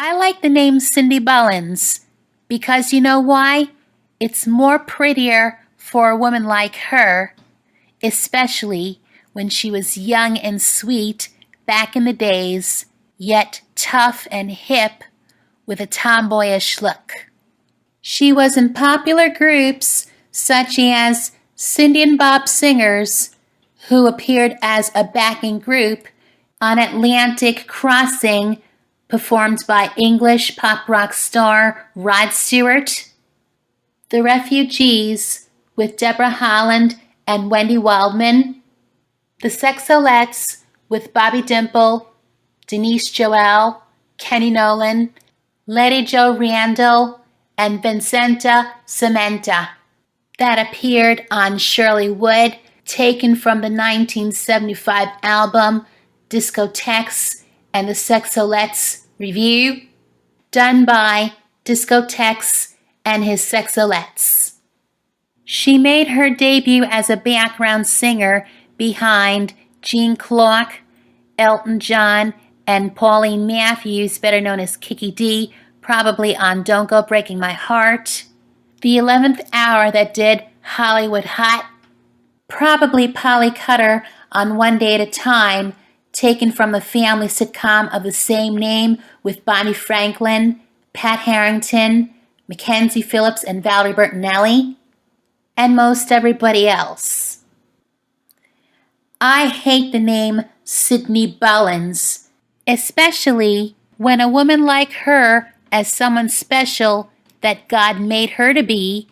I like the name Cidny Bullens because you know why? It's more prettier for a woman like her, especially when she was young and sweet back in the days, yet tough and hip with a tomboyish look. She was in popular groups such as Cindy and Bob Singers, who appeared as a backing group on Atlantic Crossing, performed by English pop rock star Rod Stewart. The Refugees with Deborah Holland and Wendy Waldman. The Sexolettes with Bobby Dimple, Denise Joel, Kenny Nolan, Lady Jo Randall, and Vincenta Samenta. That appeared on Shirley Wood, taken from the 1975 album Discotheques and the Sexolettes Review, done by Discotheques and his Sexolettes. She made her debut as a background singer behind Gene Clark, Elton John, and Pauline Matthews, better known as Kiki D, probably on Don't Go Breaking My Heart. The 11th Hour that did Hollywood Hot, probably Polly Cutter on One Day at a Time, taken from the family sitcom of the same name with Bonnie Franklin, Pat Harrington, Mackenzie Phillips, and Valerie Bertinelli, and most everybody else. I hate the name Cidny Bullens, especially when a woman like her, as someone special that God made her to be,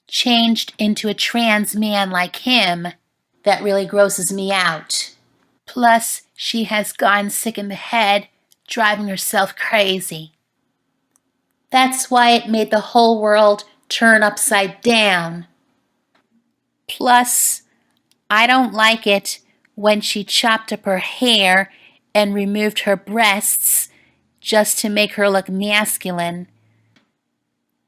changed into a trans man like him. That really grosses me out. Plus, she has gone sick in the head, driving herself crazy. That's why it made the whole world turn upside down. Plus, I don't like it when she chopped up her hair and removed her breasts just to make her look masculine.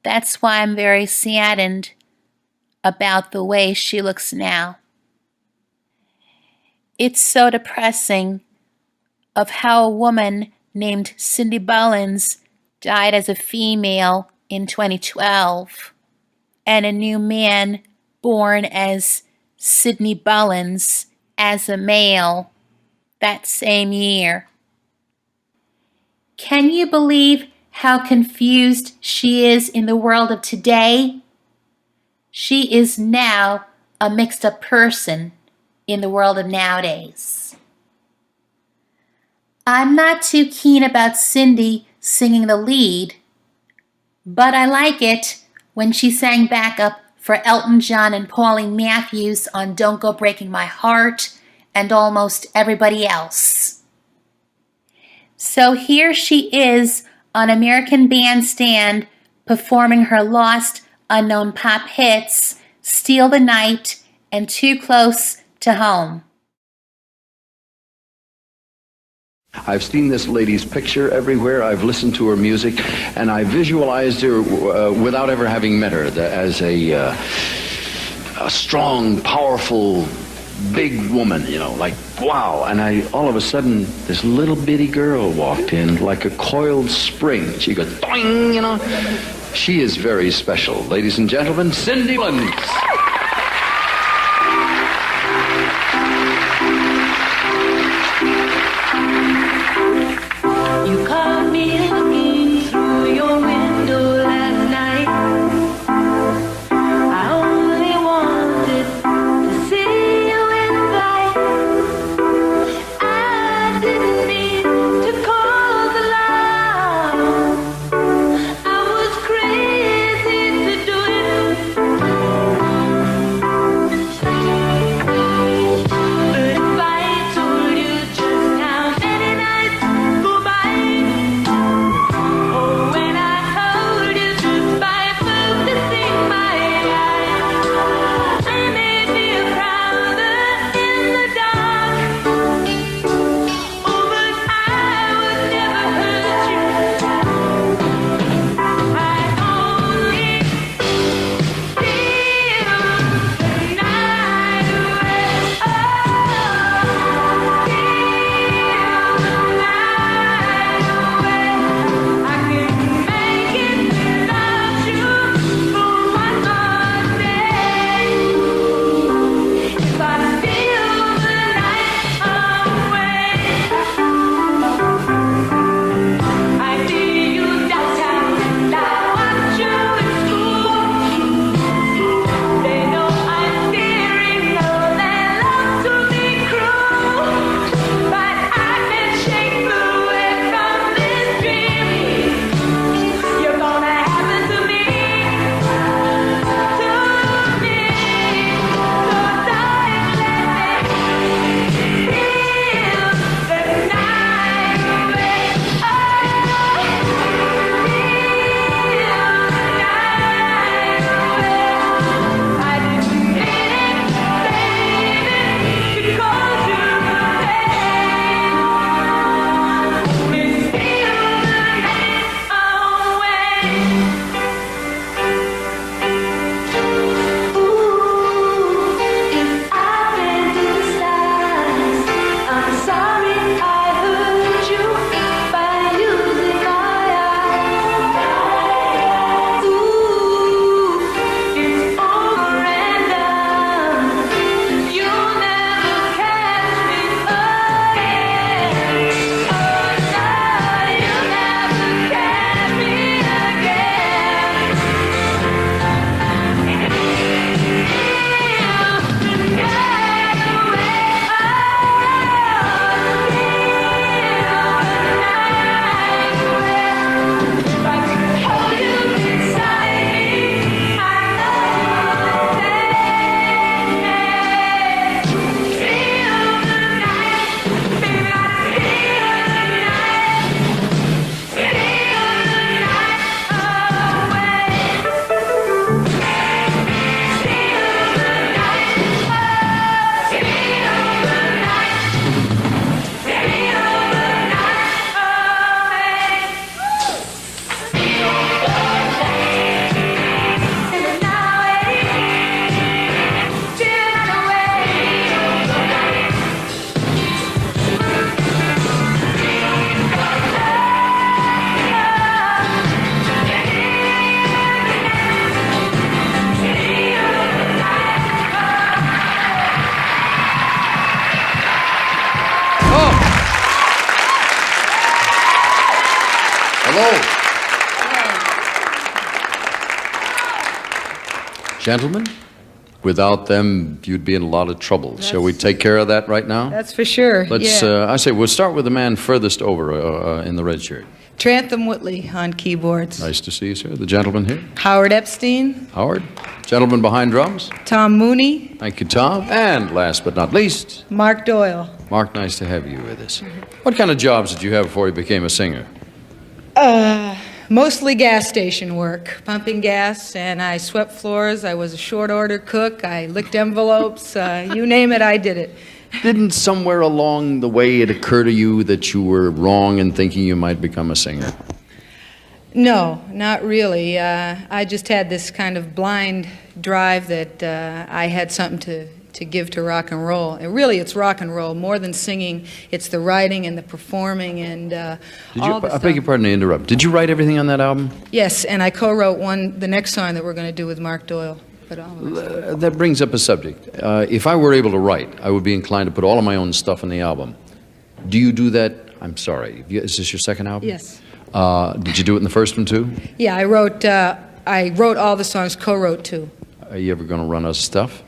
That's why I'm very saddened about the way she looks now. It's so depressing of how a woman named Cidny Bullens died as a female in 2012, and a new man born as Cidny Bullens as a male that same year. Can you believe how confused she is in the world of today? She is now a mixed-up person in the world of nowadays. I'm not too keen about Cindy singing the lead, but I like it when she sang backup for Elton John and Pauline Matthews on Don't Go Breaking My Heart and almost everybody else. So here she is on American Bandstand performing her lost, unknown pop hits, Steal the Night and Too Close to Home. I've seen this lady's picture everywhere. I've listened to her music, and I visualized her without ever having met her as a strong, powerful, big woman, you know, like, wow. And all of a sudden, this little bitty girl walked in like a coiled spring. She goes, doing, you know. She is very special. Ladies and gentlemen, Cidny Bullens. Gentlemen, without them, you'd be in a lot of trouble. Shall we take care of that right now? That's for sure. Let's. I say we'll start with the man furthest over in the red shirt. Trantham Whitley on keyboards. Nice to see you, sir. The gentleman here. Howard Epstein. Howard. Gentleman behind drums. Tom Mooney. Thank you, Tom. And last but not least, Mark Doyle. Mark, nice to have you with us. What kind of jobs did you have before you became a singer? Mostly gas station work, pumping gas, and I swept floors. I was a short order cook. I licked envelopes. You name it, I did it. Didn't somewhere along the way it occur to you that you were wrong in thinking you might become a singer? No, not really. I just had this kind of blind drive that I had something to give to rock and roll. And really, it's rock and roll. More than singing, it's the writing and the performing and all the stuff. I beg your pardon to interrupt. Did you write everything on that album? Yes, and I co-wrote the next song that we're going to do with Mark Doyle. That brings up a subject. If I were able to write, I would be inclined to put all of my own stuff on the album. Do you do that? I'm sorry. Is this your second album? Yes. Did you do it in the first one, too? Yeah, I wrote all the songs, co-wrote too. Are you ever going to run us stuff?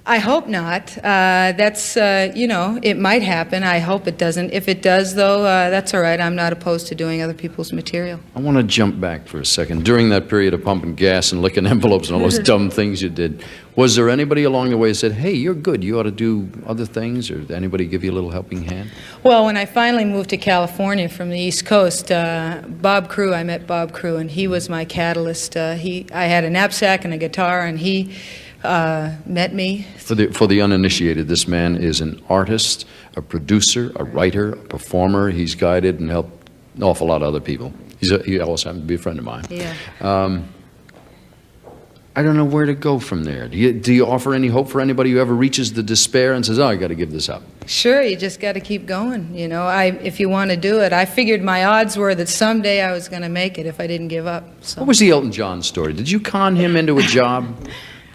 I hope not. That's, you know, it might happen. I hope it doesn't. If it does, though, that's all right. I'm not opposed to doing other people's material. I want to jump back for a second. During that period of pumping gas and licking envelopes and all those dumb things you did, was there anybody along the way that said, hey, you're good, you ought to do other things, or did anybody give you a little helping hand? Well, when I finally moved to California from the East Coast, Bob Crew, I met Bob Crew, and he was my catalyst. I had a knapsack and a guitar, and he met me. For the uninitiated, this man is an artist, a producer, a writer, a performer. He's guided and helped an awful lot of other people. He also happens to be a friend of mine. Yeah. I don't know where to go from there. Do you offer any hope for anybody who ever reaches the despair and says, oh, I got to give this up? Sure, you just got to keep going. You know, if you want to do it. I figured my odds were that someday I was going to make it if I didn't give up. So. What was the Elton John story? Did you con him into a job?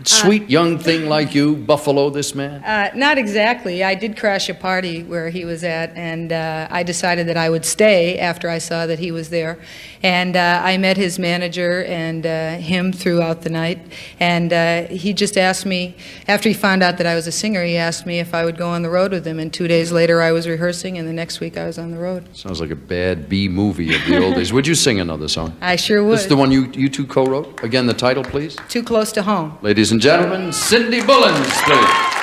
Sweet young thing like you, Buffalo this man? Not exactly. I did crash a party where he was at, and I decided that I would stay after I saw that he was there. And I met his manager and him throughout the night. And he just asked me, after he found out that I was a singer, he asked me if I would go on the road with him. And 2 days later I was rehearsing, and the next week I was on the road. Sounds like a bad B movie of the old days. Would you sing another song? I sure would. This is the one you two co-wrote? Again, the title, please? Too Close to Home. Ladies and gentlemen, Cidny Bullens, please.